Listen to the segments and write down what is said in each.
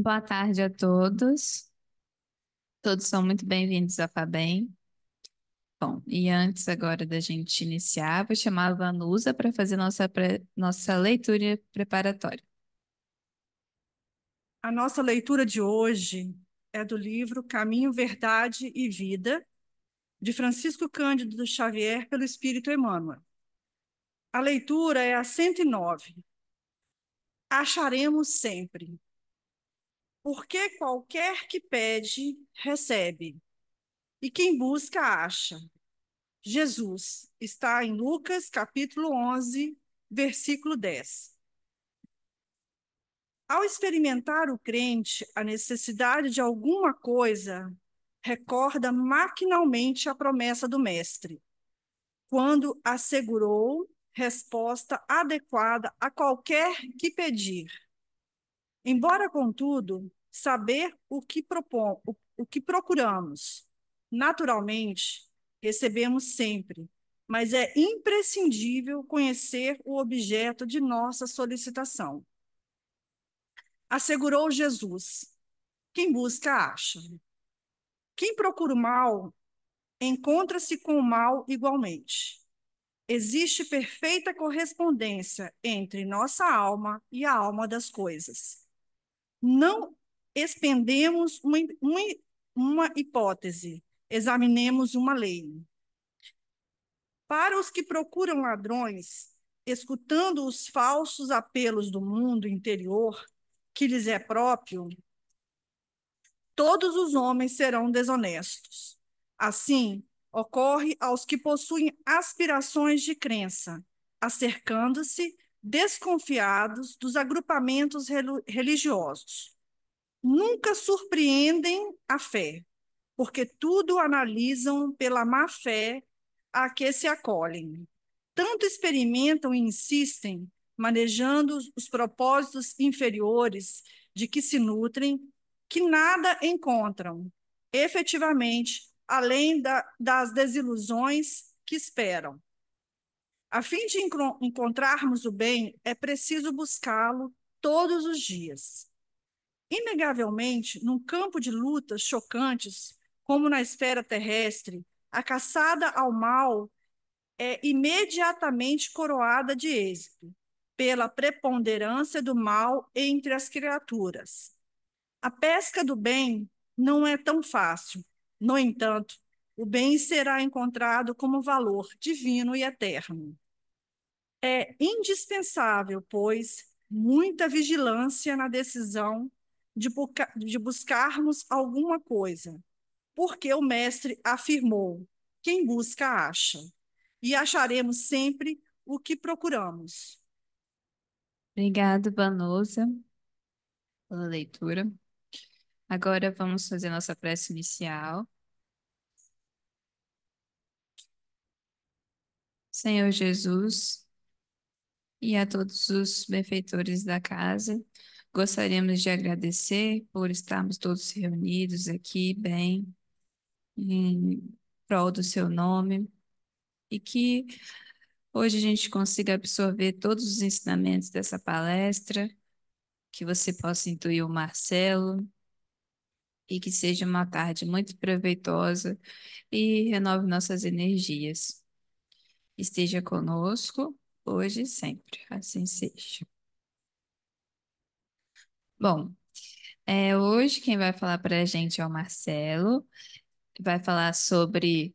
Boa tarde a todos. Todos são muito bem-vindos à FABEM. Bom, e antes agora da gente iniciar, vou chamar a Vanusa para fazer nossa leitura preparatória. A nossa leitura de hoje é do livro Caminho, Verdade e Vida, de Francisco Cândido Xavier, pelo Espírito Emmanuel. A leitura é a 109. Acharemos sempre, porque qualquer que pede, recebe, e quem busca, acha. Jesus está em Lucas, capítulo 11, versículo 10. Ao experimentar o crente a necessidade de alguma coisa, recorda maquinalmente a promessa do Mestre, quando assegurou resposta adequada a qualquer que pedir. Embora, contudo, saber o que procuramos, naturalmente, recebemos sempre, mas é imprescindível conhecer o objeto de nossa solicitação. Assegurou Jesus: quem busca, acha. Quem procura o mal, encontra-se com o mal igualmente. Existe perfeita correspondência entre nossa alma e a alma das coisas. Não expendemos uma hipótese, examinemos uma lei. Para os que procuram ladrões, escutando os falsos apelos do mundo interior, que lhes é próprio, todos os homens serão desonestos. Assim, ocorre aos que possuem aspirações de crença, acercando-se desconfiados dos agrupamentos religiosos. Nunca surpreendem a fé, porque tudo analisam pela má fé a que se acolhem. Tanto experimentam e insistem, manejando os propósitos inferiores de que se nutrem, que nada encontram, efetivamente, além das desilusões que esperam. A fim de encontrarmos o bem, é preciso buscá-lo todos os dias. Inegavelmente, num campo de lutas chocantes, como na esfera terrestre, a caçada ao mal é imediatamente coroada de êxito, pela preponderância do mal entre as criaturas. A pesca do bem não é tão fácil. No entanto, o bem será encontrado como valor divino e eterno. É indispensável, pois, muita vigilância na decisão de buscarmos alguma coisa, porque o Mestre afirmou: quem busca, acha, e acharemos sempre o que procuramos. Obrigada, Vanusa, pela leitura. Agora vamos fazer nossa prece inicial. Senhor Jesus, e a todos os benfeitores da casa, gostaríamos de agradecer por estarmos todos reunidos aqui, bem, em prol do seu nome, e que hoje a gente consiga absorver todos os ensinamentos dessa palestra, que você possa intuir o Marcelo, e que seja uma tarde muito proveitosa e renove nossas energias. Esteja conosco, hoje e sempre, assim seja. Bom, hoje quem vai falar para a gente é o Marcelo, vai falar sobre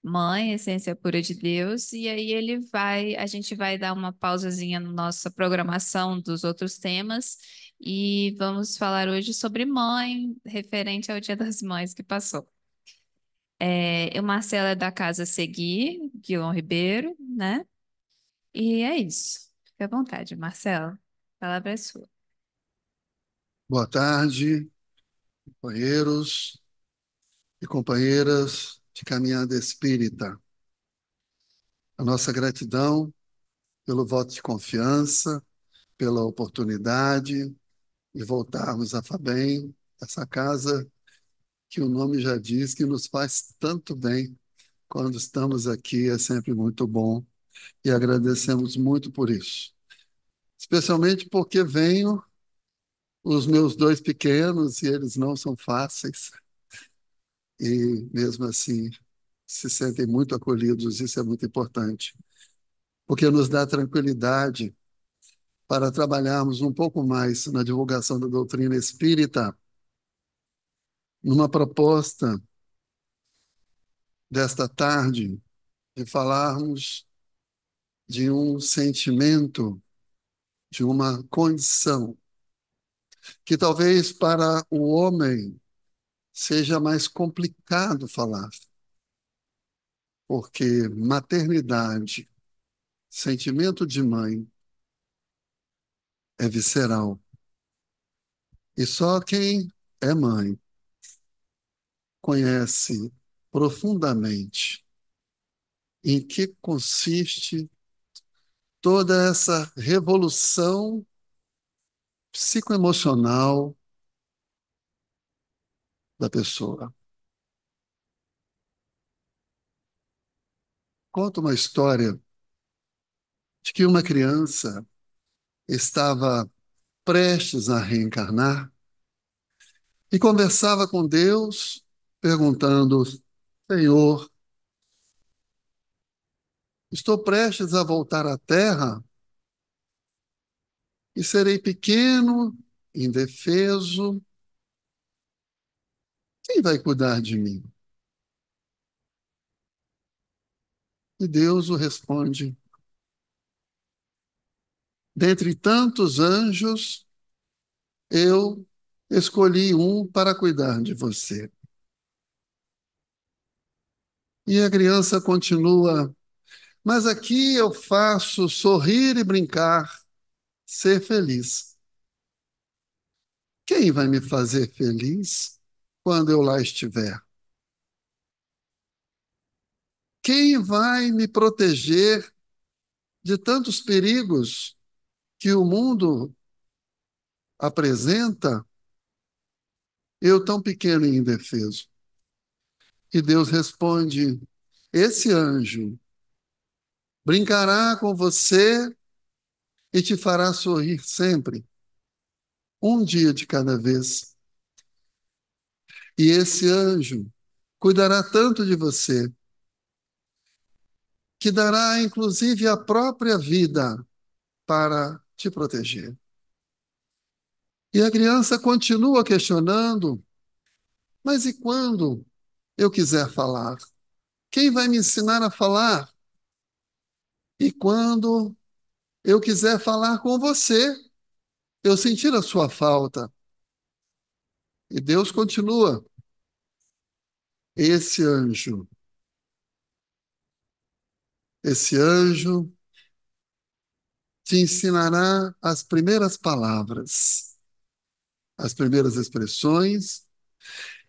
Mãe, Essência Pura de Deus, e aí a gente vai dar uma pausazinha na nossa programação dos outros temas e vamos falar hoje sobre mãe, referente ao Dia das Mães que passou. O Marcelo é da Casa Seguir, Guilherme Ribeiro, né? E é isso. Fique à vontade, Marcelo. A palavra é sua. Boa tarde, companheiros e companheiras de caminhada espírita. A nossa gratidão pelo voto de confiança, pela oportunidade de voltarmos à FABEM, essa casa que o nome já diz que nos faz tanto bem quando estamos aqui, é sempre muito bom e agradecemos muito por isso. Especialmente porque venho os meus dois pequenos, e eles não são fáceis, e mesmo assim se sentem muito acolhidos, isso é muito importante, porque nos dá tranquilidade para trabalharmos um pouco mais na divulgação da doutrina espírita, numa proposta desta tarde, de falarmos de um sentimento, de uma condição, que talvez para o homem seja mais complicado falar, porque maternidade, sentimento de mãe, é visceral. E só quem é mãe conhece profundamente em que consiste toda essa revolução psicoemocional da pessoa. Conta uma história de que uma criança estava prestes a reencarnar e conversava com Deus, perguntando: Senhor, estou prestes a voltar à Terra e serei pequeno, indefeso. Quem vai cuidar de mim? E Deus o responde: dentre tantos anjos, eu escolhi um para cuidar de você. E a criança continua: mas aqui eu faço sorrir e brincar, ser feliz. Quem vai me fazer feliz quando eu lá estiver? Quem vai me proteger de tantos perigos que o mundo apresenta, eu tão pequeno e indefeso? E Deus responde: esse anjo brincará com você e te fará sorrir sempre, um dia de cada vez. E esse anjo cuidará tanto de você, que dará inclusive a própria vida para te proteger. E a criança continua questionando: mas e quando eu quiser falar? Quem vai me ensinar a falar? E quando eu quiser falar com você, eu sentir a sua falta? E Deus continua: esse anjo, esse anjo te ensinará as primeiras palavras, as primeiras expressões,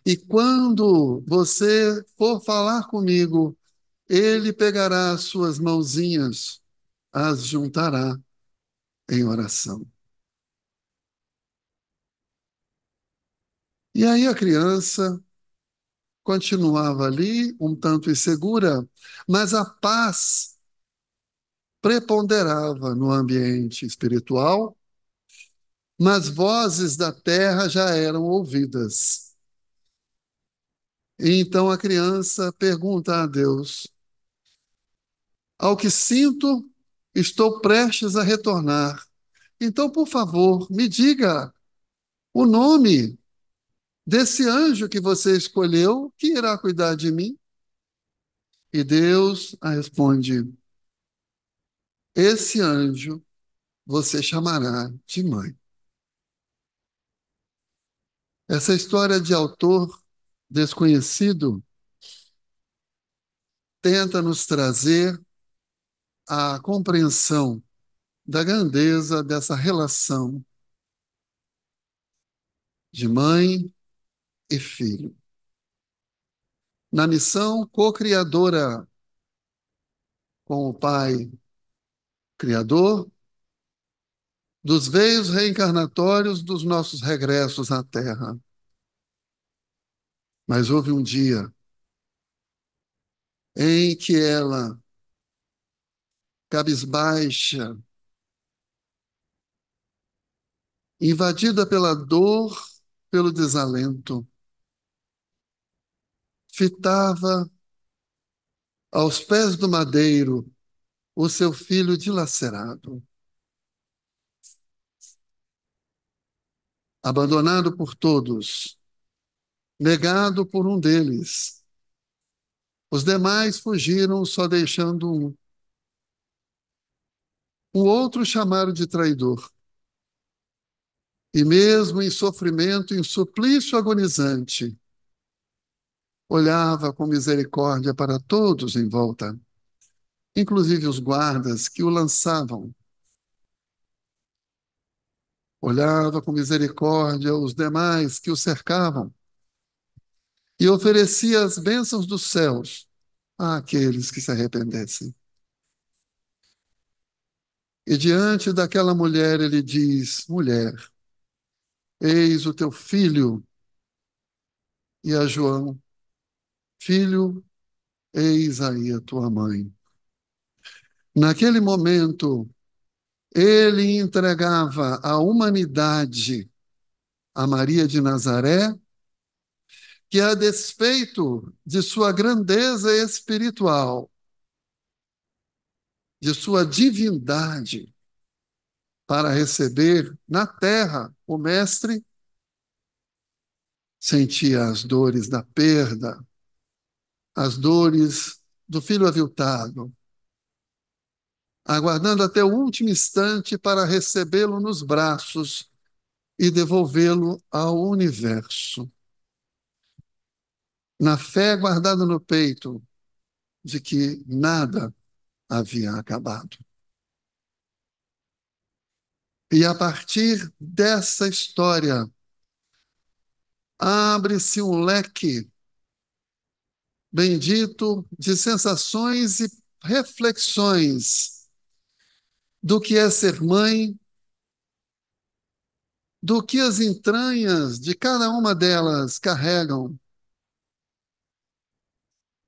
e quando você for falar comigo, ele pegará as suas mãozinhas, as juntará em oração. E aí a criança continuava ali, um tanto insegura, mas a paz preponderava no ambiente espiritual, mas vozes da terra já eram ouvidas. E então a criança pergunta a Deus: ao que sinto, estou prestes a retornar. Então, por favor, me diga o nome desse anjo que você escolheu, que irá cuidar de mim. E Deus a responde: esse anjo você chamará de mãe. Essa história de autor desconhecido tenta nos trazer a compreensão da grandeza dessa relação de mãe e filho. Na missão co-criadora com o Pai Criador, dos veios reencarnatórios dos nossos regressos à Terra. Mas houve um dia em que ela, cabisbaixa, invadida pela dor, pelo desalento, fitava aos pés do madeiro o seu filho dilacerado, abandonado por todos, negado por um deles. Os demais fugiram, só deixando um. O outro chamaram de traidor. E mesmo em sofrimento, em suplício agonizante, olhava com misericórdia para todos em volta, inclusive os guardas que o lançavam. Olhava com misericórdia os demais que o cercavam e oferecia as bênçãos dos céus àqueles que se arrependessem. E diante daquela mulher, ele diz: mulher, eis o teu filho. E a João: filho, eis aí a tua mãe. Naquele momento, ele entregava a humanidade a Maria de Nazaré, que, a despeito de sua grandeza espiritual, de sua divindade, para receber na terra o Mestre, sentia as dores da perda, as dores do filho aviltado, aguardando até o último instante para recebê-lo nos braços e devolvê-lo ao universo. Na fé guardada no peito de que nada havia acabado. E a partir dessa história, abre-se um leque bendito de sensações e reflexões do que é ser mãe, do que as entranhas de cada uma delas carregam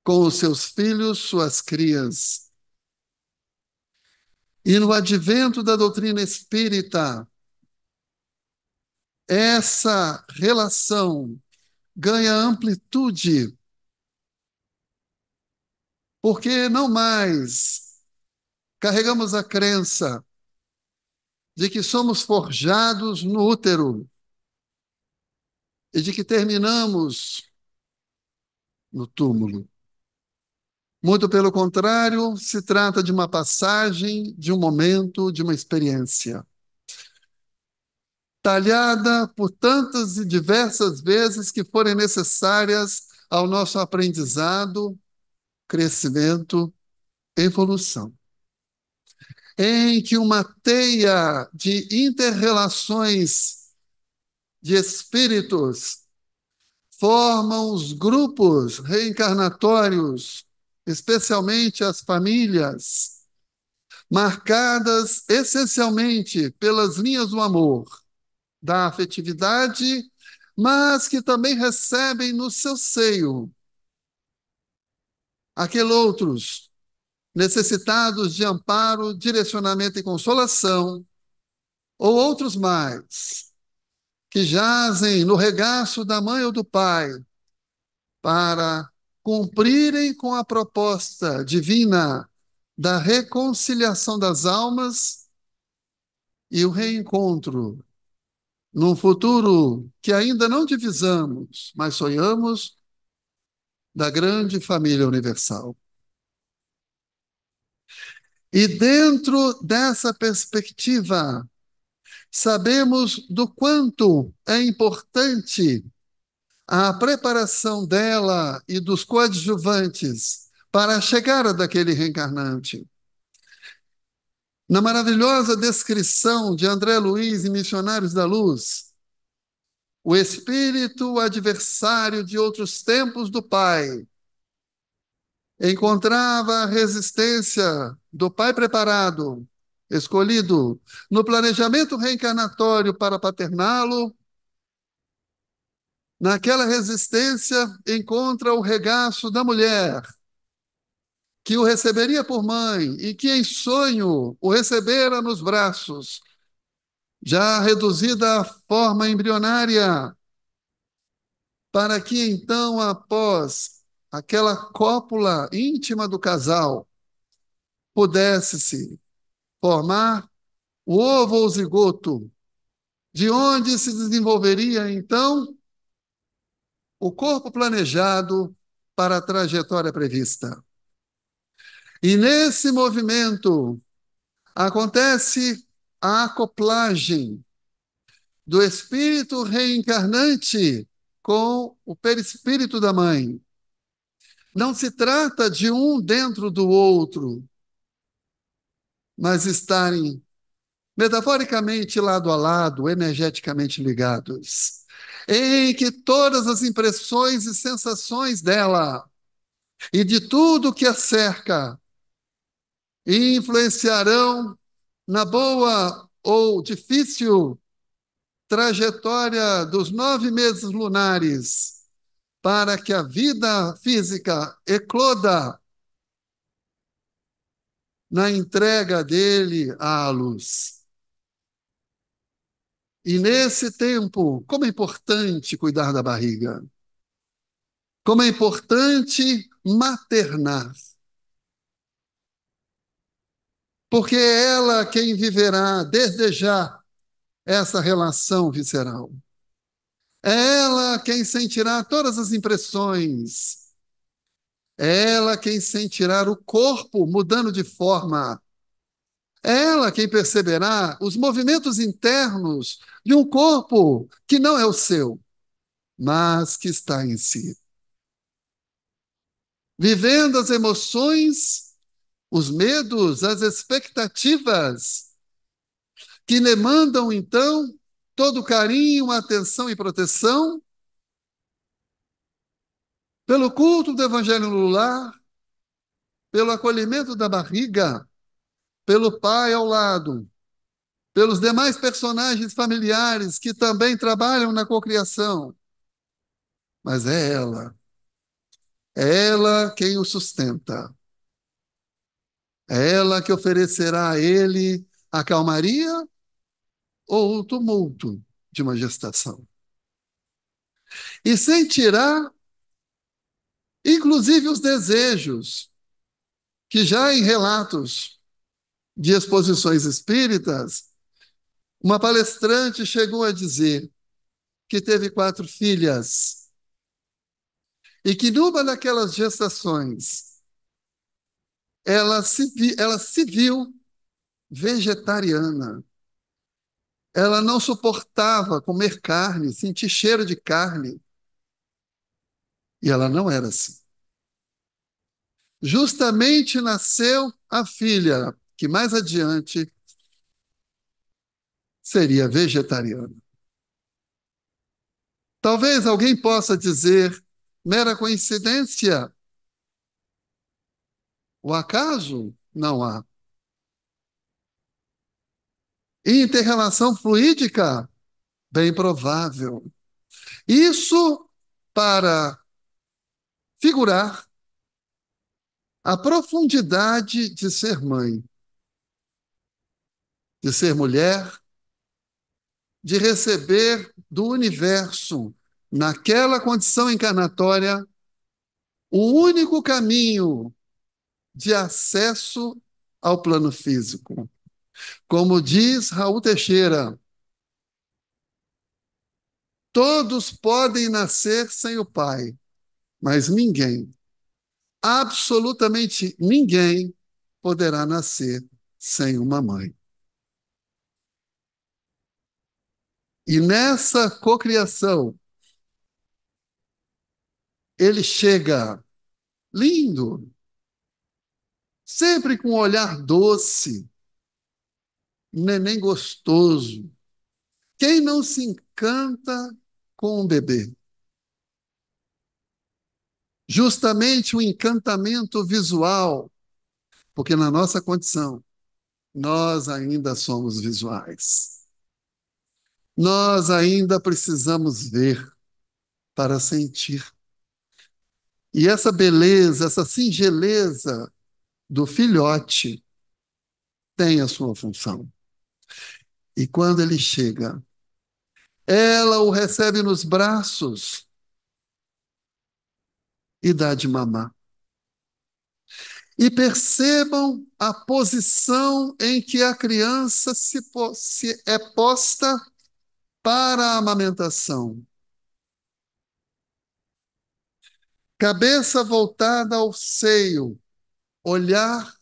com os seus filhos, suas crias. E no advento da doutrina espírita, essa relação ganha amplitude, porque não mais carregamos a crença de que somos forjados no útero e de que terminamos no túmulo. Muito pelo contrário, se trata de uma passagem, de um momento, de uma experiência, talhada por tantas e diversas vezes que forem necessárias ao nosso aprendizado, crescimento, evolução, em que uma teia de interrelações de espíritos formam os grupos reencarnatórios, especialmente as famílias, marcadas essencialmente pelas linhas do amor, da afetividade, mas que também recebem no seu seio aqueles outros necessitados de amparo, direcionamento e consolação, ou outros mais, que jazem no regaço da mãe ou do pai, para cumprirem com a proposta divina da reconciliação das almas e o reencontro num futuro que ainda não divisamos, mas sonhamos, da grande família universal. E dentro dessa perspectiva, sabemos do quanto é importante a preparação dela e dos coadjuvantes para a chegada daquele reencarnante. Na maravilhosa descrição de André Luiz em Missionários da Luz, o espírito adversário de outros tempos do Pai encontrava a resistência do Pai preparado, escolhido no planejamento reencarnatório para paterná-lo. Naquela resistência encontra o regaço da mulher, que o receberia por mãe e que em sonho o recebera nos braços, já reduzida à forma embrionária, para que então, após aquela cópula íntima do casal, pudesse-se formar o ovo ou zigoto, de onde se desenvolveria então o corpo planejado para a trajetória prevista. E nesse movimento acontece a acoplagem do espírito reencarnante com o perispírito da mãe. Não se trata de um dentro do outro, mas estarem metaforicamente lado a lado, energeticamente ligados, em que todas as impressões e sensações dela e de tudo que a cerca influenciarão na boa ou difícil trajetória dos 9 meses lunares, para que a vida física ecloda na entrega dele à luz. E nesse tempo, como é importante cuidar da barriga, como é importante maternar, porque é ela quem viverá desde já essa relação visceral. É ela quem sentirá todas as impressões. É ela quem sentirá o corpo mudando de forma. É ela quem perceberá os movimentos internos de um corpo que não é o seu, mas que está em si. Vivendo as emoções, os medos, as expectativas, que demandam, então, todo carinho, atenção e proteção, pelo culto do Evangelho no lar, pelo acolhimento da barriga, pelo pai ao lado, pelos demais personagens familiares que também trabalham na cocriação. Mas é ela quem o sustenta. É ela que oferecerá a ele a calmaria ou o tumulto de uma gestação. E sentirá, inclusive, os desejos, que já em relatos de exposições espíritas, uma palestrante chegou a dizer que teve 4 filhas e que numa daquelas gestações ela se viu vegetariana. Ela não suportava comer carne, sentir cheiro de carne. E ela não era assim. Justamente nasceu a filha, que mais adiante seria vegetariana. Talvez alguém possa dizer, mera coincidência. O acaso? Não há. Inter-relação fluídica? Bem provável. Isso para figurar a profundidade de ser mãe, de ser mulher, de receber do universo, naquela condição encarnatória, o único caminho de acesso ao plano físico. Como diz Raul Teixeira, todos podem nascer sem o pai, mas ninguém, absolutamente ninguém, poderá nascer sem uma mãe. E nessa cocriação, ele chega lindo, sempre com um olhar doce, um neném gostoso. Quem não se encanta com um bebê? Justamente o encantamento visual, porque na nossa condição, nós ainda somos visuais. Nós ainda precisamos ver para sentir. E essa beleza, essa singeleza do filhote tem a sua função. E quando ele chega, ela o recebe nos braços e dá de mamar. E percebam a posição em que a criança se é posta para a amamentação. Cabeça voltada ao seio, olhar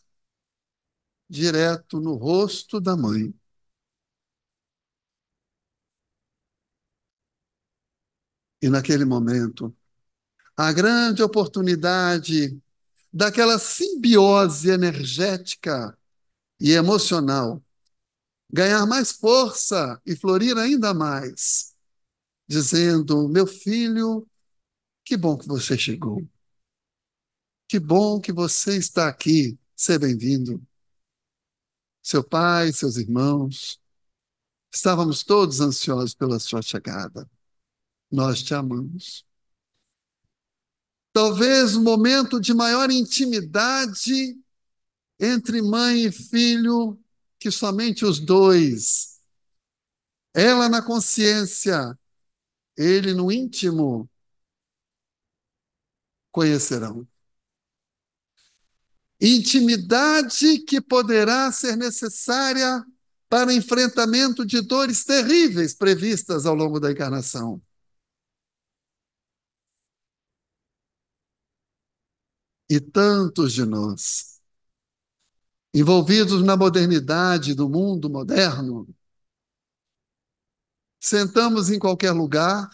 direto no rosto da mãe. E naquele momento, a grande oportunidade daquela simbiose energética e emocional ganhar mais força e florir ainda mais, dizendo: meu filho, que bom que você chegou. Que bom que você está aqui. Seja bem-vindo. Seu pai, seus irmãos, estávamos todos ansiosos pela sua chegada. Nós te amamos. Talvez o momento de maior intimidade entre mãe e filho, que somente os dois, ela na consciência, ele no íntimo, conhecerão. Intimidade que poderá ser necessária para o enfrentamento de dores terríveis previstas ao longo da encarnação. E tantos de nós, envolvidos na modernidade do mundo moderno, sentamos em qualquer lugar,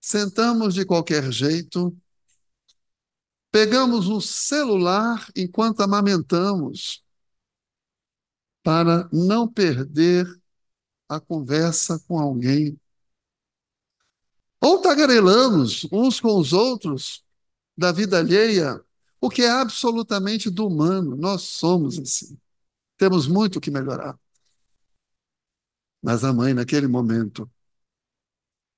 sentamos de qualquer jeito, pegamos um celular enquanto amamentamos, para não perder a conversa com alguém. Ou tagarelamos uns com os outros da vida alheia, o que é absolutamente do humano. Nós somos assim. Temos muito que melhorar. Mas a mãe, naquele momento,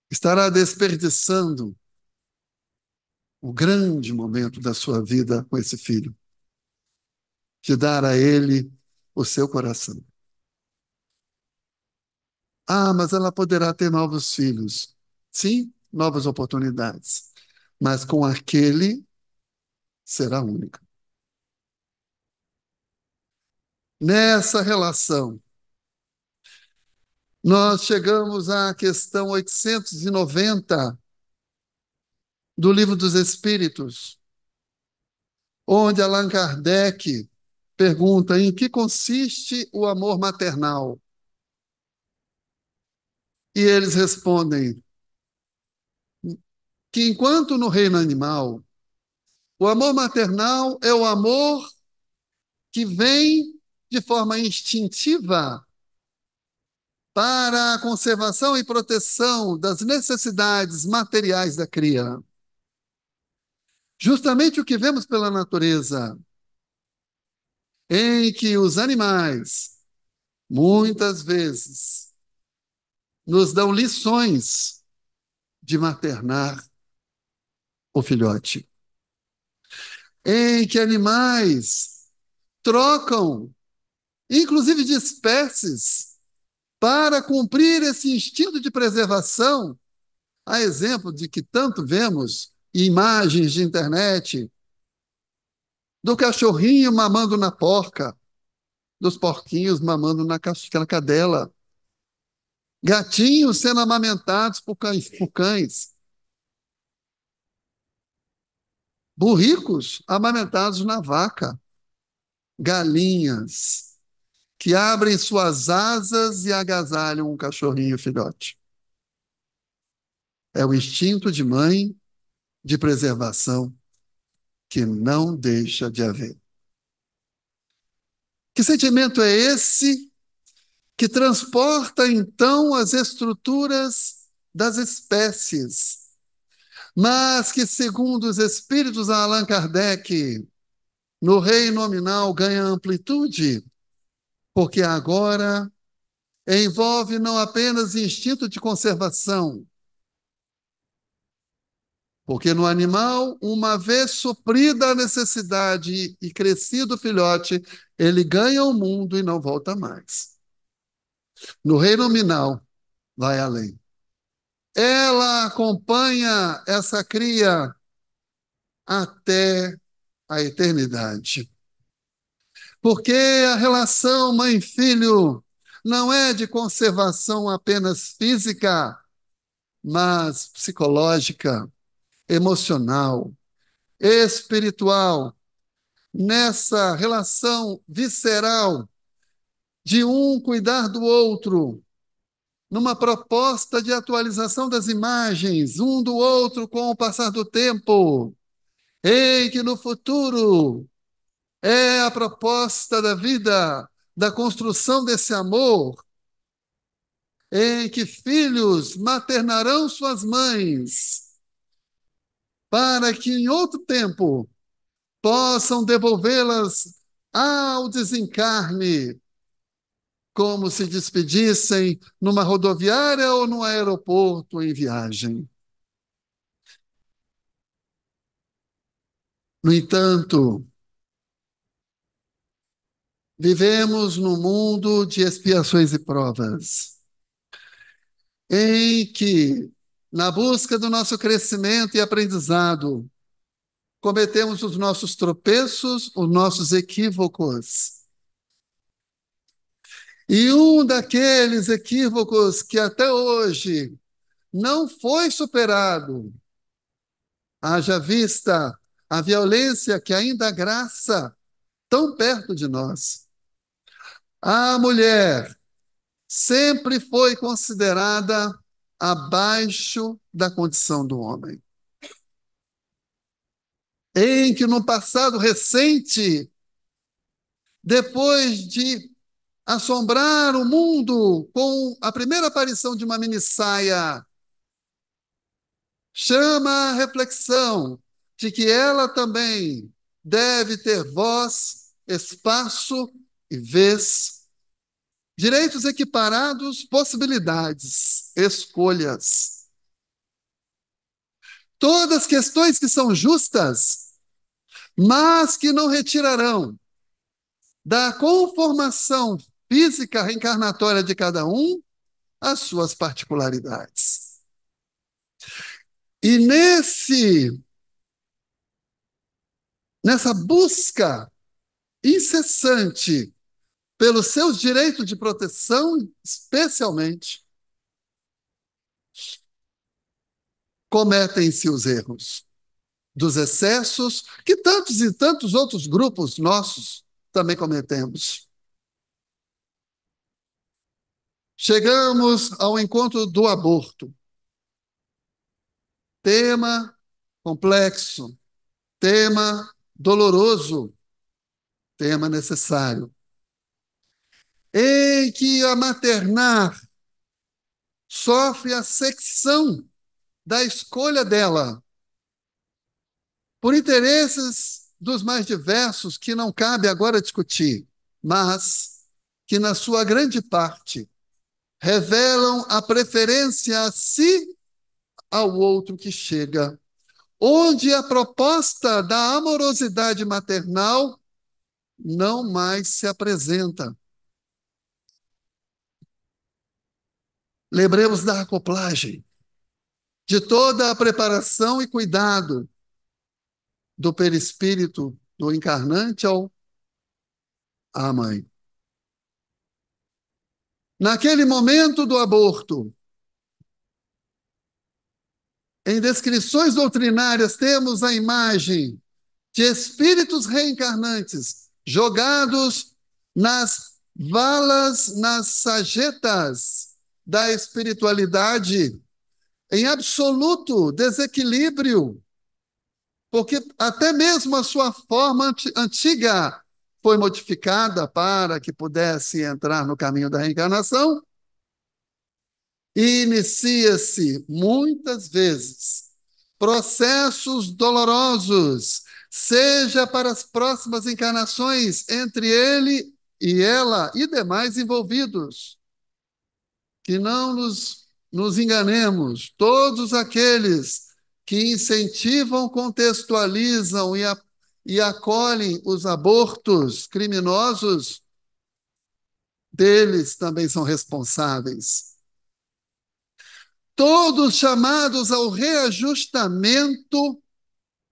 estará desperdiçando o grande momento da sua vida com esse filho, de dar a ele o seu coração. Ah, mas ela poderá ter novos filhos. Sim, novas oportunidades. Mas com aquele será única. Nessa relação, nós chegamos à questão 890 do Livro dos Espíritos, onde Allan Kardec pergunta em que consiste o amor maternal. E eles respondem que enquanto no reino animal, o amor maternal é o amor que vem de forma instintiva para a conservação e proteção das necessidades materiais da cria. Justamente o que vemos pela natureza, em que os animais, muitas vezes, nos dão lições de maternar o filhote. Em que animais trocam, inclusive de espécies, para cumprir esse instinto de preservação, a exemplo de que tanto vemos em imagens de internet, do cachorrinho mamando na porca, dos porquinhos mamando na cadela, gatinhos sendo amamentados por cães, burricos amamentados na vaca, galinhas que abrem suas asas e agasalham um cachorrinho filhote. É o instinto de mãe de preservação que não deixa de haver. Que sentimento é esse que transporta, então, as estruturas das espécies, mas que, segundo os espíritos de Allan Kardec, no reino nominal ganha amplitude, porque agora envolve não apenas instinto de conservação, porque no animal, uma vez suprida a necessidade e crescido o filhote, ele ganha o mundo e não volta mais. No reino nominal, vai além. Ela acompanha essa cria até a eternidade. Porque a relação mãe-filho não é de conservação apenas física, mas psicológica, emocional, espiritual, nessa relação visceral de um cuidar do outro, numa proposta de atualização das imagens, um do outro com o passar do tempo, em que no futuro é a proposta da vida, da construção desse amor, em que filhos maternarão suas mães, para que em outro tempo possam devolvê-las ao desencarne, como se despedissem numa rodoviária ou num aeroporto em viagem. No entanto, vivemos num mundo de expiações e provas, em que, na busca do nosso crescimento e aprendizado, cometemos os nossos tropeços, os nossos equívocos. E um daqueles equívocos que até hoje não foi superado, haja vista a violência que ainda graça tão perto de nós. A mulher sempre foi considerada abaixo da condição do homem. Em que no passado recente, depois de assombrar o mundo com a primeira aparição de uma minissaia, chama a reflexão de que ela também deve ter voz, espaço e vez, direitos equiparados, possibilidades, escolhas. Todas questões que são justas, mas que não retirarão da conformação física reencarnatória de cada um as suas particularidades. E nessa busca incessante pelos seus direitos de proteção, especialmente, cometem-se os erros dos excessos que tantos e tantos outros grupos nossos também cometemos. Chegamos ao encontro do aborto. Tema complexo, tema doloroso, tema necessário, em que a maternar sofre a secção da escolha dela, por interesses dos mais diversos, que não cabe agora discutir, mas que, na sua grande parte, revelam a preferência a si ao outro que chega, onde a proposta da amorosidade maternal não mais se apresenta. Lembremos da acoplagem, de toda a preparação e cuidado do perispírito do encarnante à mãe. Naquele momento do aborto, em descrições doutrinárias, temos a imagem de espíritos reencarnantes jogados nas valas, nas sajetas da espiritualidade, em absoluto desequilíbrio, porque até mesmo a sua forma antiga foi modificada para que pudesse entrar no caminho da reencarnação, e inicia-se, muitas vezes, processos dolorosos, seja para as próximas encarnações, entre ele e ela e demais envolvidos. Que não nos enganemos, todos aqueles que incentivam, contextualizam e acolhem os abortos criminosos deles também são responsáveis. Todos chamados ao reajustamento,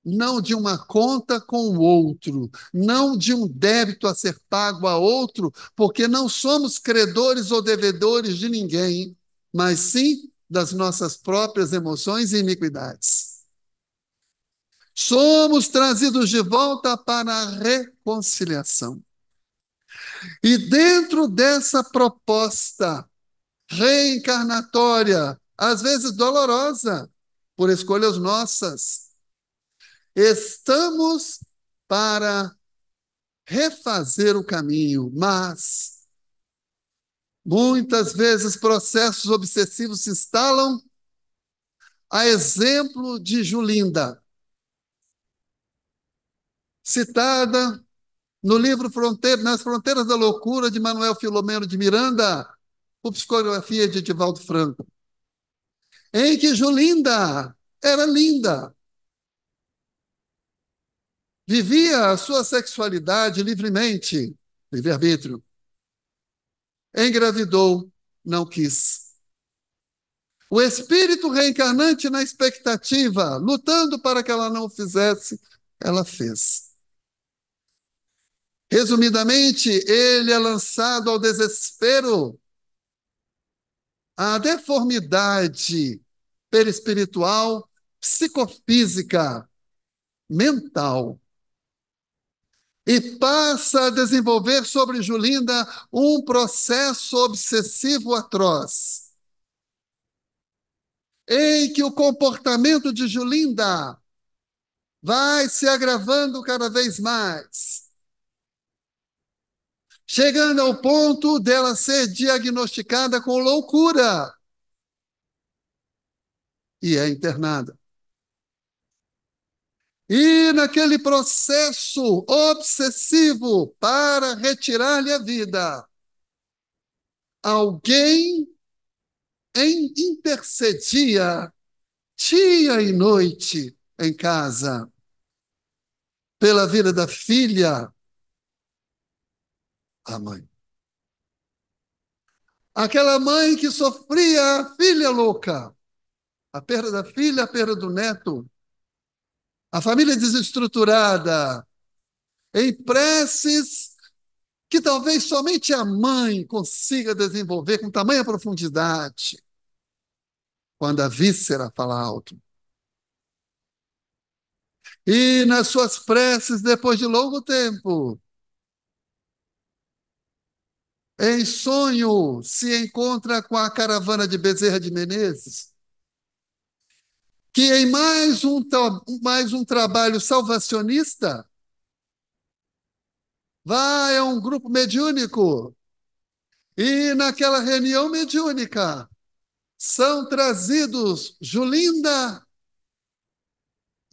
não de uma conta com o outro, não de um débito a ser pago a outro, porque não somos credores ou devedores de ninguém, mas sim das nossas próprias emoções e iniquidades. Somos trazidos de volta para a reconciliação. E dentro dessa proposta reencarnatória, às vezes dolorosa, por escolhas nossas, estamos para refazer o caminho, mas muitas vezes processos obsessivos se instalam, a exemplo de Julinda, citada no livro Nas Fronteiras da Loucura, de Manuel Filomeno de Miranda, com psicografia de Divaldo Franco, em que Julinda era linda, vivia a sua sexualidade livremente, livre-arbítrio, engravidou, não quis. O espírito reencarnante na expectativa, lutando para que ela não o fizesse, ela fez. Resumidamente, ele é lançado ao desespero, à deformidade perispiritual, psicofísica, mental, e passa a desenvolver sobre Julinda um processo obsessivo atroz, em que o comportamento de Julinda vai se agravando cada vez mais, chegando ao ponto dela ser diagnosticada com loucura e é internada. E naquele processo obsessivo para retirar-lhe a vida, alguém intercedia dia e noite em casa pela vida da filha, a mãe. Aquela mãe que sofria a filha louca, a perda da filha, a perda do neto, a família desestruturada, em preces que talvez somente a mãe consiga desenvolver com tamanha profundidade, quando a víscera fala alto. E nas suas preces, depois de longo tempo, em sonho, se encontra com a caravana de Bezerra de Menezes, que em mais um trabalho salvacionista, vai a um grupo mediúnico, e naquela reunião mediúnica são trazidos Julinda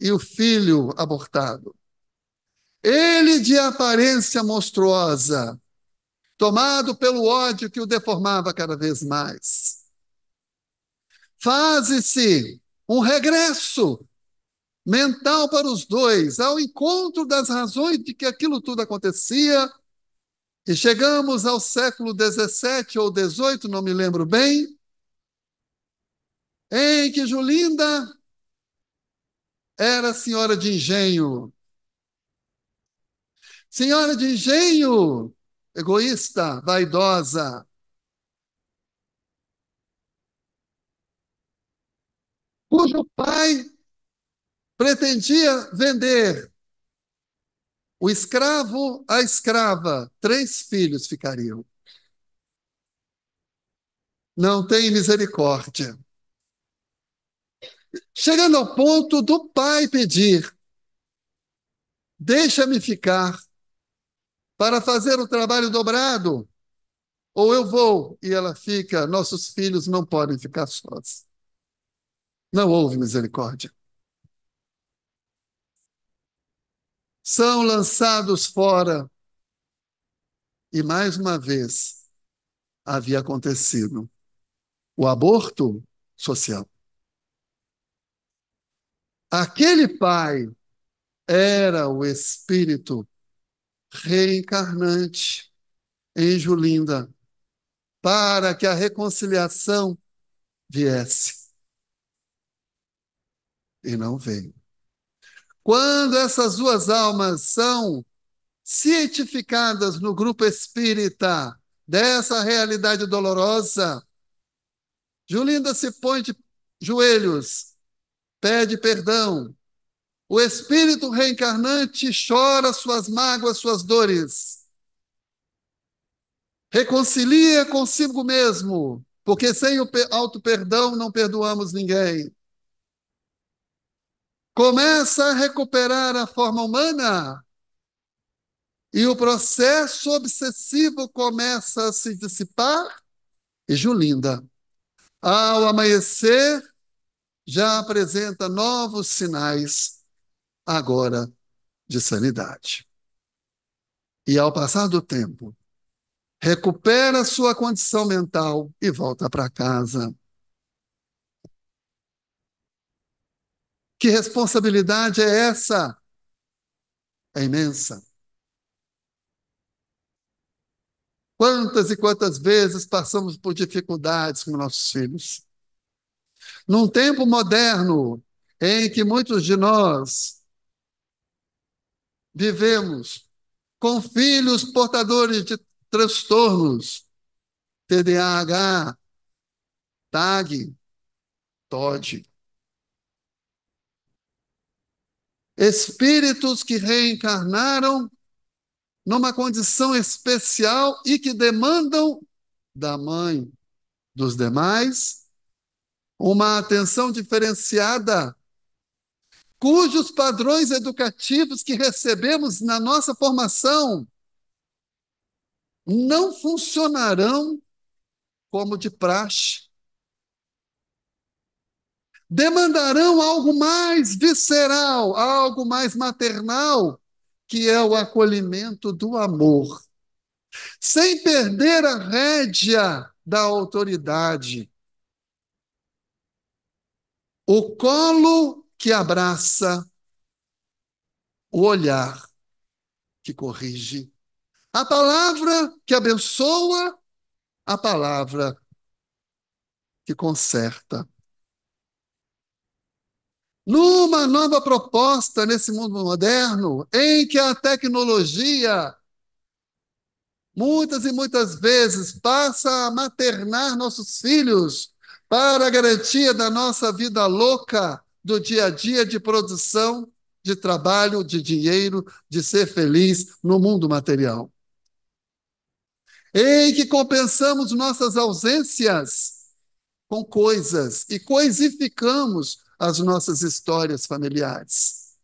e o filho abortado. Ele de aparência monstruosa, tomado pelo ódio que o deformava cada vez mais. Faze-se um regresso mental para os dois, ao encontro das razões de que aquilo tudo acontecia, e chegamos ao século XVII ou XVIII, não me lembro bem, em que Julinda era senhora de engenho. Senhora de engenho, egoísta, vaidosa, cujo pai pretendia vender o escravo à escrava. 3 filhos ficariam. Não tem misericórdia. Chegando ao ponto do pai pedir: deixa-me ficar para fazer o trabalho dobrado, ou eu vou. E ela fica: nossos filhos não podem ficar sós. Não houve misericórdia. São lançados fora. E mais uma vez havia acontecido o aborto social. Aquele pai era o espírito reencarnante em Julinda, para que a reconciliação viesse. E não veio. Quando essas duas almas são cientificadas no grupo espírita dessa realidade dolorosa, Julinda se põe de joelhos, pede perdão. O espírito reencarnante chora suas mágoas, suas dores. Reconcilia consigo mesmo, porque sem o auto-perdão não perdoamos ninguém. Começa a recuperar a forma humana e o processo obsessivo começa a se dissipar. E Julinda, ao amanhecer, já apresenta novos sinais, agora de sanidade. E ao passar do tempo, recupera sua condição mental e volta para casa. Que responsabilidade é essa? É imensa. Quantas e quantas vezes passamos por dificuldades com nossos filhos? Num tempo moderno, em que muitos de nós vivemos com filhos portadores de transtornos, TDAH, TAG, TOD. Espíritos que reencarnaram numa condição especial e que demandam da mãe dos demais uma atenção diferenciada, cujos padrões educativos que recebemos na nossa formação não funcionarão como de praxe. Demandarão algo mais visceral, algo mais maternal, que é o acolhimento do amor, sem perder a rédea da autoridade. O colo que abraça, o olhar que corrige, a palavra que abençoa, a palavra que conserta. Numa nova proposta nesse mundo moderno, em que a tecnologia muitas e muitas vezes passa a maternar nossos filhos para a garantia da nossa vida louca do dia a dia de produção, de trabalho, de dinheiro, de ser feliz no mundo material. Em que compensamos nossas ausências com coisas e coisificamos as nossas histórias familiares.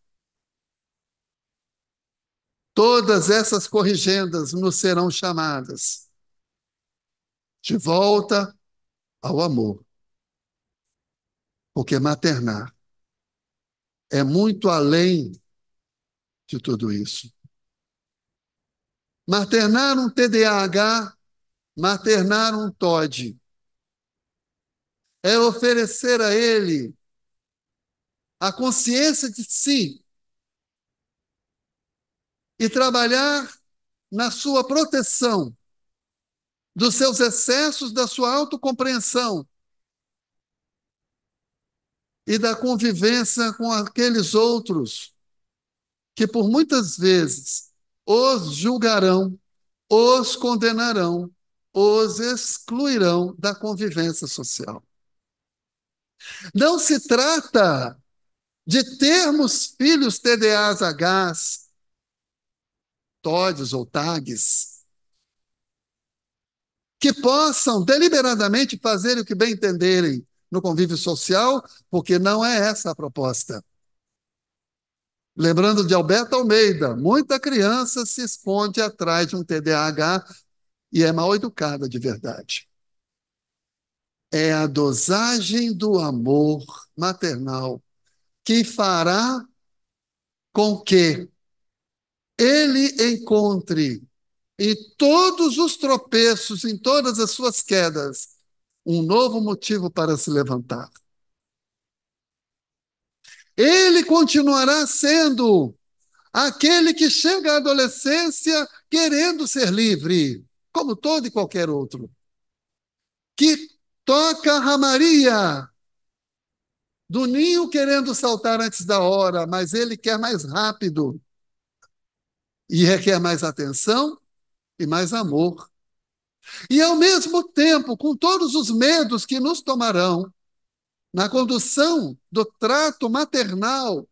Todas essas corrigendas nos serão chamadas de volta ao amor. Porque maternar é muito além de tudo isso. Maternar um TDAH, maternar um TOD, é oferecer a ele a consciência de si e trabalhar na sua proteção dos seus excessos, da sua autocompreensão e da convivência com aqueles outros que por muitas vezes os julgarão, os condenarão, os excluirão da convivência social. Não se trata de termos filhos TDAHs, TODs ou TAGs, que possam deliberadamente fazer o que bem entenderem no convívio social, porque não é essa a proposta. Lembrando de Alberto Almeida, muita criança se esconde atrás de um TDAH e é mal educada de verdade. É a dosagem do amor maternal que fará com que ele encontre em todos os tropeços, em todas as suas quedas, um novo motivo para se levantar. Ele continuará sendo aquele que chega à adolescência querendo ser livre, como todo e qualquer outro. que toca a Maria do ninho querendo saltar antes da hora, mas ele quer mais rápido e requer mais atenção e mais amor. E, ao mesmo tempo, com todos os medos que nos tomarão na condução do trato maternal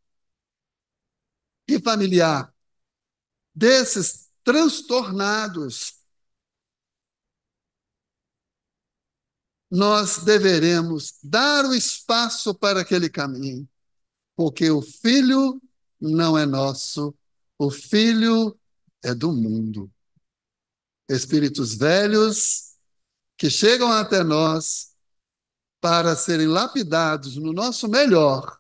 e familiar desses transtornados, nós deveremos dar o espaço para aquele caminho, porque o filho não é nosso, o filho é do mundo. Espíritos velhos que chegam até nós para serem lapidados no nosso melhor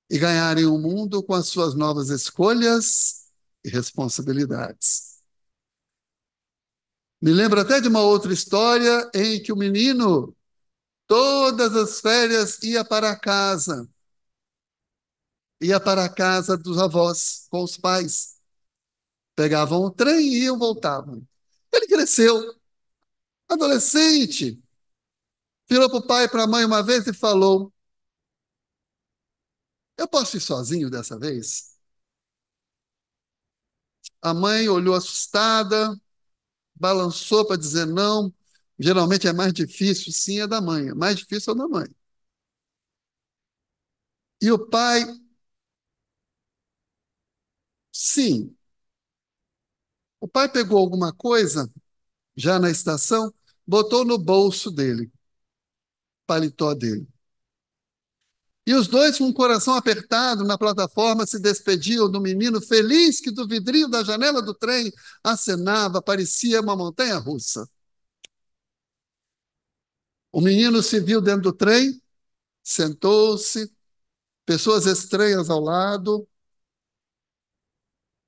e ganharem o mundo com as suas novas escolhas e responsabilidades. Me lembro até de uma outra história em que o menino, todas as férias, ia para a casa dos avós, com os pais. Pegavam o trem e iam, voltavam. Ele cresceu, adolescente, virou para o pai e para a mãe uma vez e falou: eu posso ir sozinho dessa vez? A mãe olhou assustada, balançou para dizer não. Geralmente é mais difícil, sim, é da mãe. É mais difícil é da mãe. E o pai, sim. O pai pegou alguma coisa, já na estação, botou no bolso dele, paletó dele. E os dois, com o coração apertado na plataforma, se despediam do menino feliz que do vidrinho da janela do trem acenava, parecia uma montanha-russa. O menino se viu dentro do trem, sentou-se, pessoas estranhas ao lado,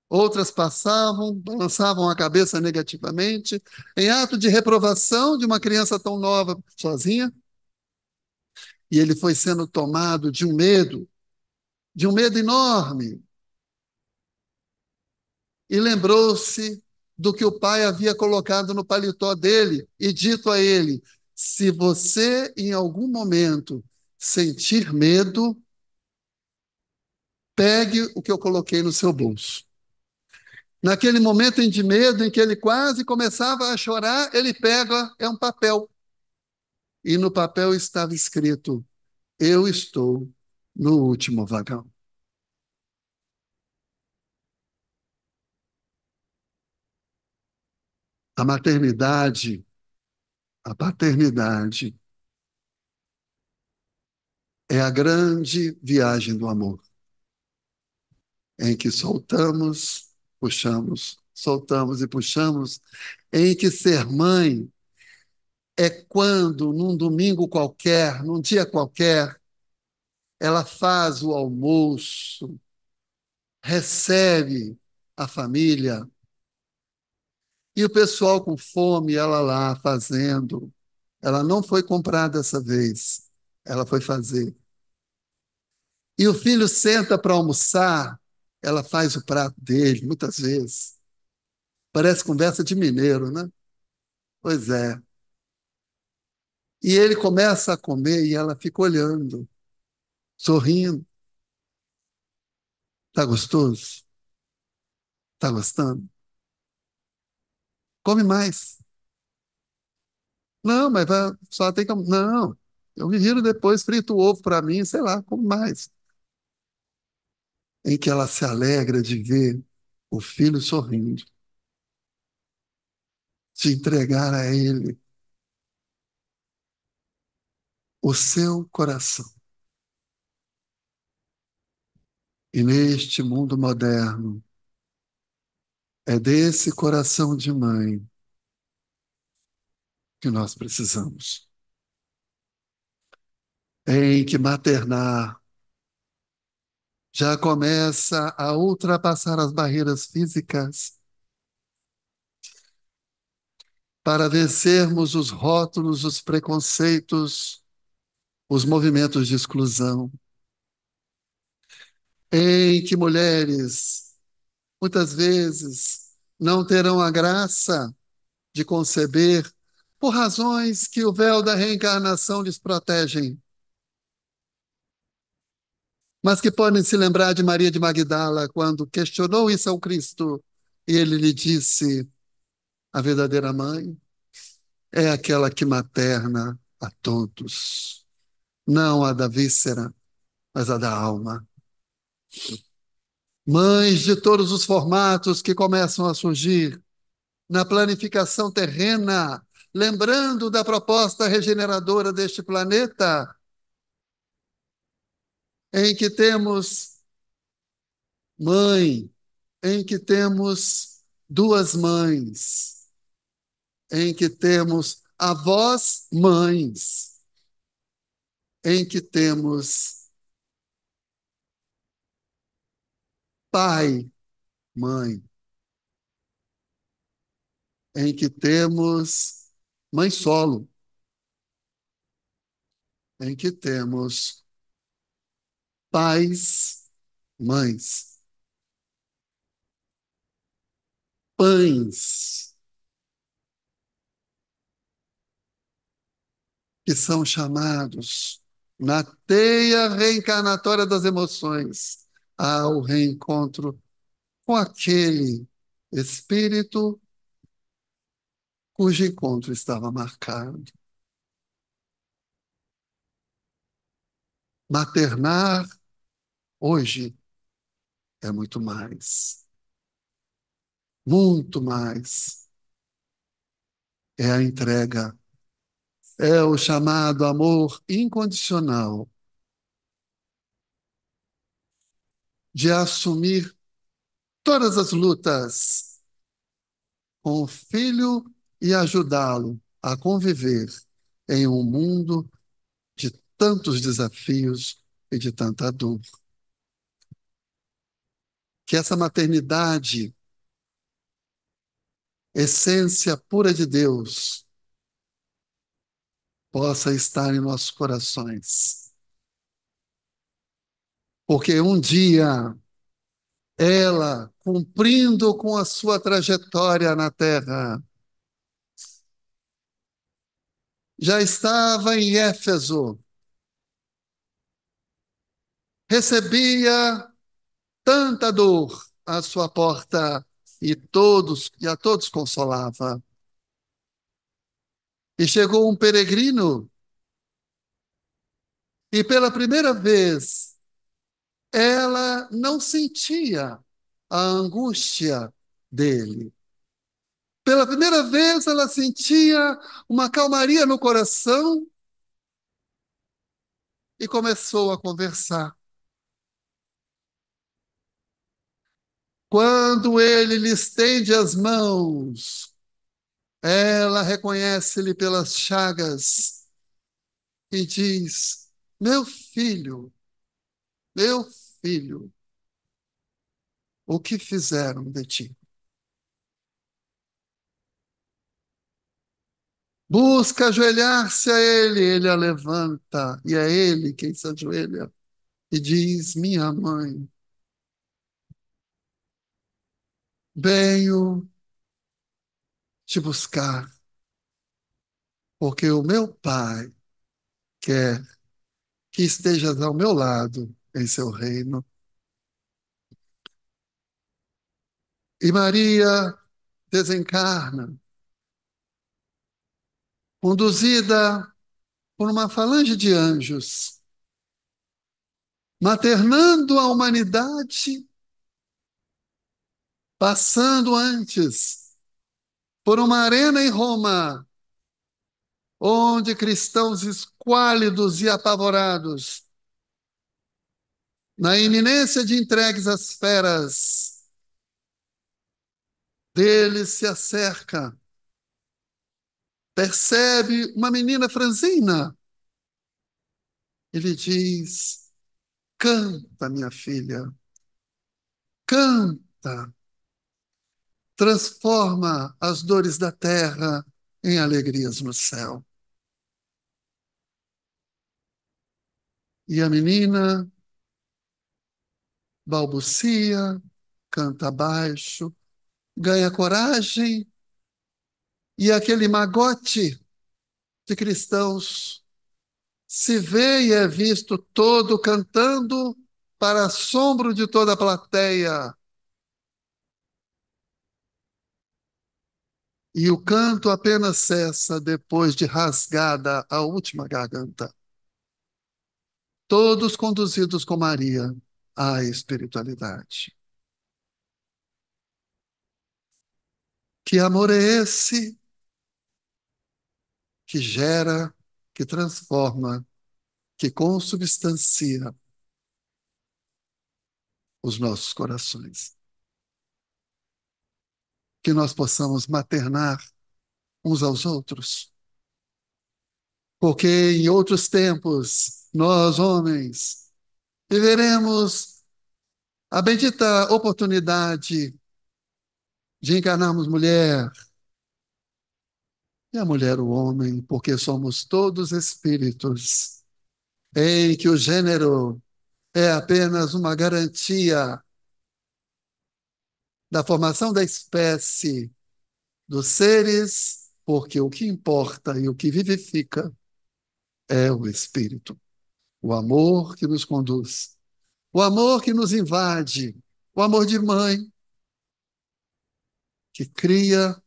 outras passavam, balançavam a cabeça negativamente, em ato de reprovação de uma criança tão nova, sozinha. E ele foi sendo tomado de um medo enorme. E lembrou-se do que o pai havia colocado no paletó dele e dito a ele: se você em algum momento sentir medo, pegue o que eu coloquei no seu bolso. Naquele momento de medo em que ele quase começava a chorar, ele pega, é um papel. E no papel estava escrito: eu estou no último vagão. A maternidade, a paternidade é a grande viagem do amor, em que soltamos, puxamos, soltamos e puxamos, em que ser mãe é quando, num domingo qualquer, num dia qualquer, ela faz o almoço, recebe a família, e o pessoal com fome, ela lá fazendo. Ela não foi comprar dessa vez, ela foi fazer. E o filho senta para almoçar, ela faz o prato dele, muitas vezes. Parece conversa de mineiro, né? Pois é. E ele começa a comer e ela fica olhando, sorrindo. Tá gostoso? Tá gostando? Come mais. Não, mas só tem que. Não, eu me viro depois, frito o ovo para mim, sei lá, come mais. Em que ela se alegra de ver o filho sorrindo, de entregar a ele o seu coração. E neste mundo moderno, é desse coração de mãe que nós precisamos. Em que maternar já começa a ultrapassar as barreiras físicas para vencermos os rótulos, os preconceitos, os movimentos de exclusão. Em que mulheres, muitas vezes, não terão a graça de conceber por razões que o véu da reencarnação lhes protegem, mas que podem se lembrar de Maria de Magdala, quando questionou isso ao Cristo, e ele lhe disse: a verdadeira mãe é aquela que materna a todos, não a da víscera, mas a da alma. Mães de todos os formatos que começam a surgir na planificação terrena, lembrando da proposta regeneradora deste planeta, em que temos mãe, em que temos duas mães, em que temos avós mães, em que temos pai, mãe, em que temos mãe solo, em que temos pais, mães, pães, que são chamados na teia reencarnatória das emoções ao reencontro com aquele espírito cujo encontro estava marcado. Maternar hoje é muito mais. É a entrega, é o chamado amor incondicional de assumir todas as lutas com o filho e ajudá-lo a conviver em um mundo de tantos desafios e de tanta dor. Que essa maternidade, essência pura de Deus, possa estar em nossos corações. Porque um dia ela, cumprindo com a sua trajetória na Terra, já estava em Éfeso, recebia tanta dor à sua porta e a todos consolava. E chegou um peregrino e pela primeira vez ela não sentia a angústia dele. Pela primeira vez ela sentia uma calmaria no coração e começou a conversar. Quando ele lhe estende as mãos, ela reconhece-lhe pelas chagas e diz: meu filho, o que fizeram de ti? Busca ajoelhar-se a ele, ele a levanta, e é ele quem se ajoelha e diz: minha mãe, venho te buscar, porque o meu pai quer que estejas ao meu lado em seu reino. E Maria desencarna, conduzida por uma falange de anjos, maternando a humanidade, passando antes por uma arena em Roma, onde cristãos esquálidos e apavorados, na iminência de entregues às feras, dele se acerca, percebe uma menina franzina e lhe diz: canta, minha filha, canta, transforma as dores da terra em alegrias no céu. E a menina balbucia, canta baixo, ganha coragem, e aquele magote de cristãos se vê e é visto todo cantando para assombro de toda a plateia. E o canto apenas cessa depois de rasgada a última garganta. Todos conduzidos com Maria à espiritualidade. Que amor é esse que gera, que transforma, que consubstancia os nossos corações? Que nós possamos maternar uns aos outros. Porque em outros tempos, nós, homens, viveremos a bendita oportunidade de encarnarmos mulher, e a mulher o homem, porque somos todos espíritos, em que o gênero é apenas uma garantia da formação da espécie dos seres, porque o que importa e o que vivifica é o espírito, o amor que nos conduz, o amor que nos invade, o amor de mãe, que cria,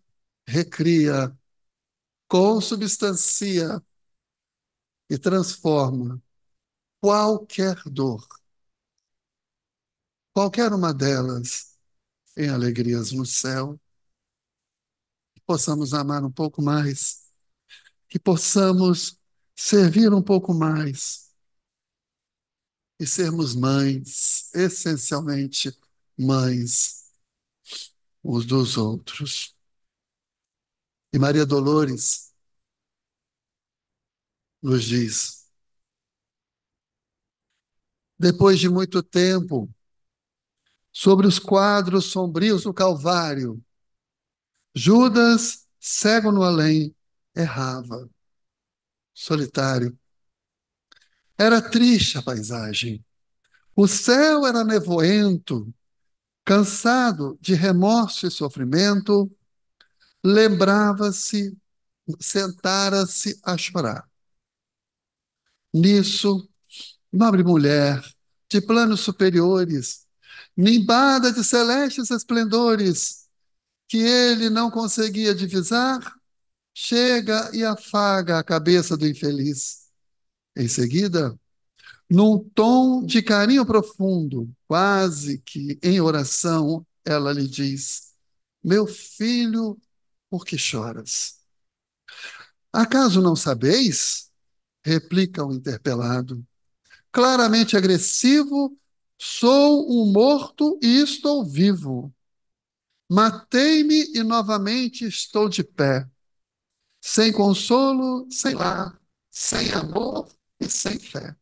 recria, consubstancia e transforma qualquer dor, qualquer uma delas, em alegrias no céu. Que possamos amar um pouco mais, que possamos servir um pouco mais e sermos mães, essencialmente mães uns dos outros. E Maria Dolores nos diz: depois de muito tempo, sobre os quadros sombrios do Calvário, Judas, cego no além, errava, solitário. Era triste a paisagem. O céu era nevoento, cansado de remorso e sofrimento, lembrava-se, sentara-se a chorar. Nisso, nobre mulher, de planos superiores, nimbada de celestes esplendores, que ele não conseguia divisar, chega e afaga a cabeça do infeliz. Em seguida, num tom de carinho profundo, quase que em oração, ela lhe diz: meu filho, por que choras? Acaso não sabeis? Replica o interpelado. Claramente agressivo, sou um morto e estou vivo. Matei-me e novamente estou de pé. Sem consolo, sem lar, sem amor e sem fé.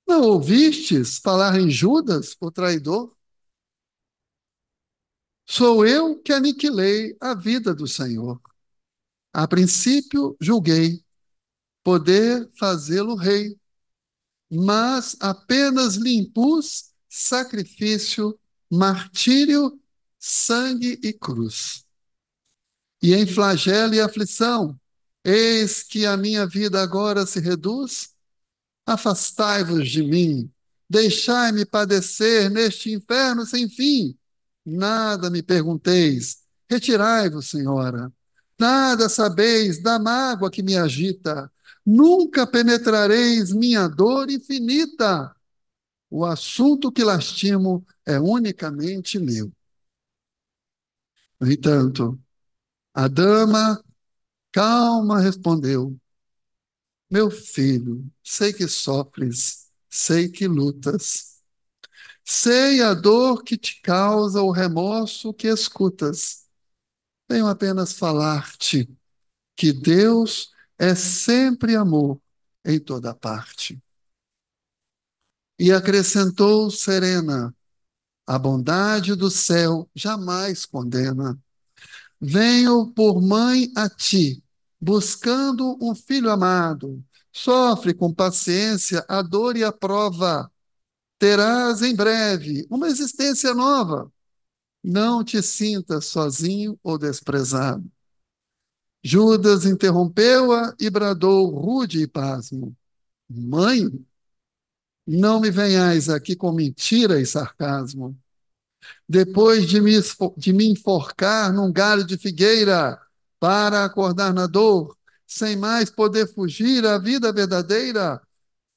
Não ouvistes falar em Judas, o traidor? Sou eu que aniquilei a vida do Senhor. A princípio, julguei poder fazê-lo rei, mas apenas lhe impus sacrifício, martírio, sangue e cruz. E em flagelo e aflição, eis que a minha vida agora se reduz. Afastai-vos de mim, deixai-me padecer neste inferno sem fim. Nada me pergunteis, retirai-vos, Senhora. Nada sabeis da mágoa que me agita. Nunca penetrareis minha dor infinita. O assunto que lastimo é unicamente meu. No entanto, a dama calma respondeu: meu filho, sei que sofres, sei que lutas. Sei a dor que te causa o remorso que escutas. Venho apenas falar-te que Deus é sempre amor em toda parte. E acrescentou serena: a bondade do céu jamais condena. Venho por mãe a ti, buscando um filho amado. Sofre com paciência a dor e a prova. Terás em breve uma existência nova. Não te sintas sozinho ou desprezado. Judas interrompeu-a e bradou rude e pasmo: Mãe, não me venhais aqui com mentira e sarcasmo. Depois de me enforcar num galho de figueira para acordar na dor, sem mais poder fugir à vida verdadeira,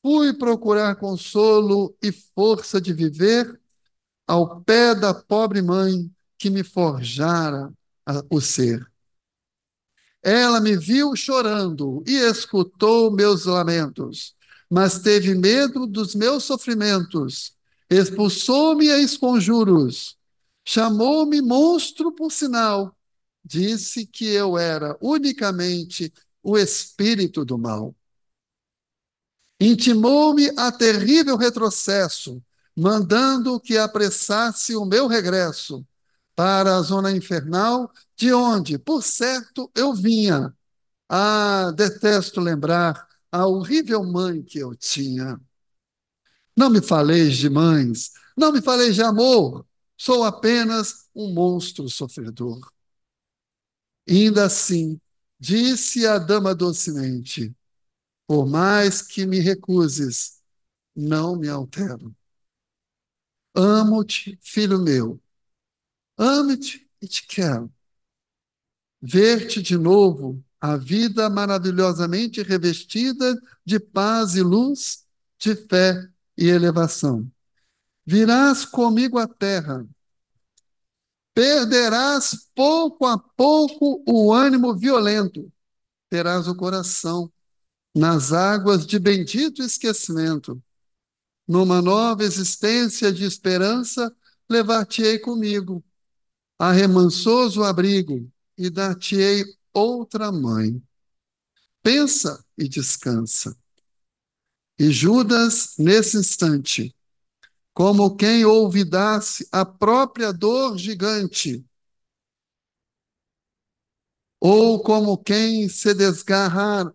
fui procurar consolo e força de viver ao pé da pobre mãe que me forjara o ser. Ela me viu chorando e escutou meus lamentos, mas teve medo dos meus sofrimentos. Expulsou-me a esconjuros, chamou-me monstro por sinal, disse que eu era unicamente o espírito do mal. Intimou-me a terrível retrocesso, mandando que apressasse o meu regresso para a zona infernal, de onde, por certo, eu vinha. Ah, detesto lembrar a horrível mãe que eu tinha. Não me faleis de mães, não me faleis de amor, sou apenas um monstro sofredor. E ainda assim, disse a dama docemente, por mais que me recuses, não me altero. Amo-te, filho meu, amo-te e te quero. Ver-te de novo, a vida maravilhosamente revestida de paz e luz, de fé e elevação. Virás comigo à terra, perderás pouco a pouco o ânimo violento, terás o coração nas águas de bendito esquecimento. Numa nova existência de esperança, levar-te-ei comigo a remansoso abrigo e dar-te-ei outra mãe. Pensa e descansa. E Judas, nesse instante, como quem olvidasse a própria dor gigante, ou como quem se desagarra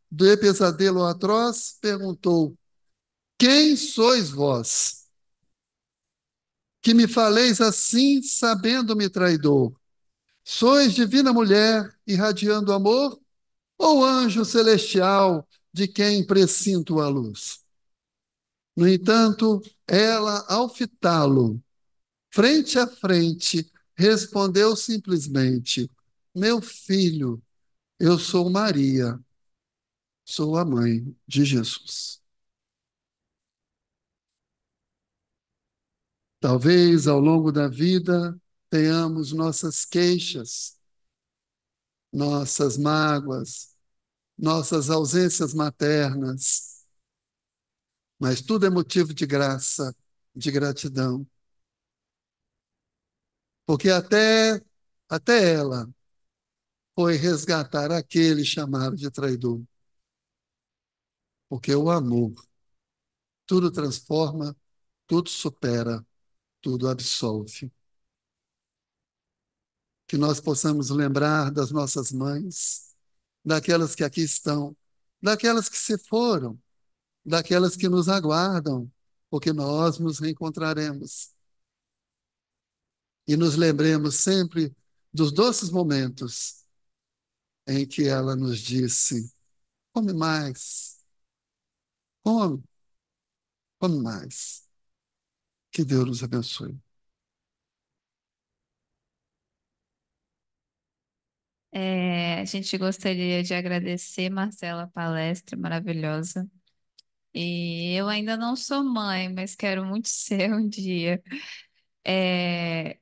do pesadelo atroz, perguntou: Quem sois vós? Que me faleis assim, sabendo-me traidor? Sois divina mulher, irradiando amor, ou anjo celestial de quem presinto a luz? No entanto, ela, ao fitá-lo, frente a frente, respondeu simplesmente: Meu filho, eu sou Maria, sou a mãe de Jesus. Talvez ao longo da vida tenhamos nossas queixas, nossas mágoas, nossas ausências maternas, mas tudo é motivo de graça, de gratidão, porque até ela foi resgatar aquele chamado de traidor, porque o amor tudo transforma, tudo supera, tudo absolve. Que nós possamos lembrar das nossas mães, daquelas que aqui estão, daquelas que se foram, daquelas que nos aguardam, porque nós nos reencontraremos. E nos lembremos sempre dos doces momentos em que ela nos disse: come mais, come, come mais. Que Deus nos abençoe. A gente gostaria de agradecer, Marcela, a palestra maravilhosa. E eu ainda não sou mãe, mas quero muito ser um dia. É,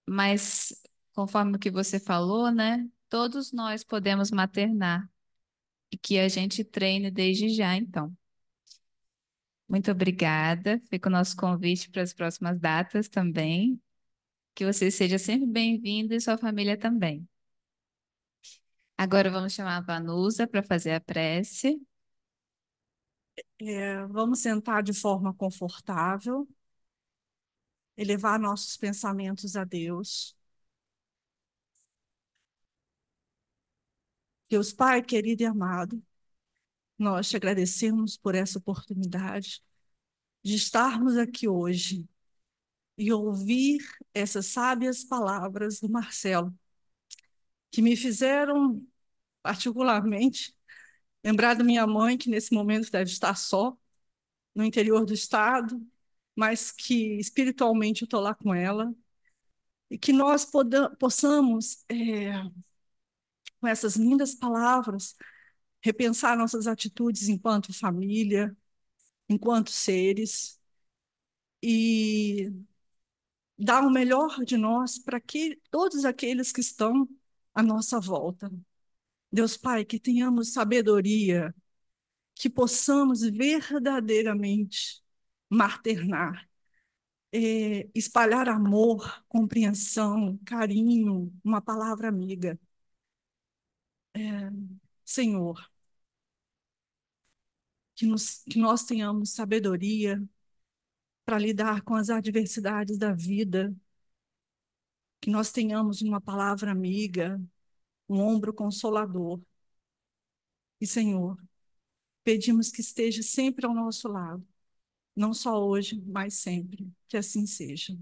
mas, conforme o que você falou, né? Todos nós podemos maternar e que a gente treine desde já, então. Muito obrigada. Fica o nosso convite para as próximas datas também. Que você seja sempre bem-vindo e sua família também. Agora vamos chamar a Vanusa para fazer a prece. Vamos sentar de forma confortável, elevar nossos pensamentos a Deus. Deus Pai, querido e amado, nós te agradecemos por essa oportunidade de estarmos aqui hoje e ouvir essas sábias palavras do Marcelo. que me fizeram, particularmente, lembrar da minha mãe, que nesse momento deve estar só, no interior do estado, mas que espiritualmente eu estou lá com ela, e que nós possamos, com essas lindas palavras, repensar nossas atitudes enquanto família, enquanto seres, e dar o melhor de nós para que todos aqueles que estão à nossa volta. Deus Pai, que tenhamos sabedoria, que possamos verdadeiramente maternar, espalhar amor, compreensão, carinho, uma palavra amiga. Senhor, que nós tenhamos sabedoria para lidar com as adversidades da vida, que nós tenhamos uma palavra amiga, um ombro consolador. E, Senhor, pedimos que esteja sempre ao nosso lado, não só hoje, mas sempre. Que assim seja.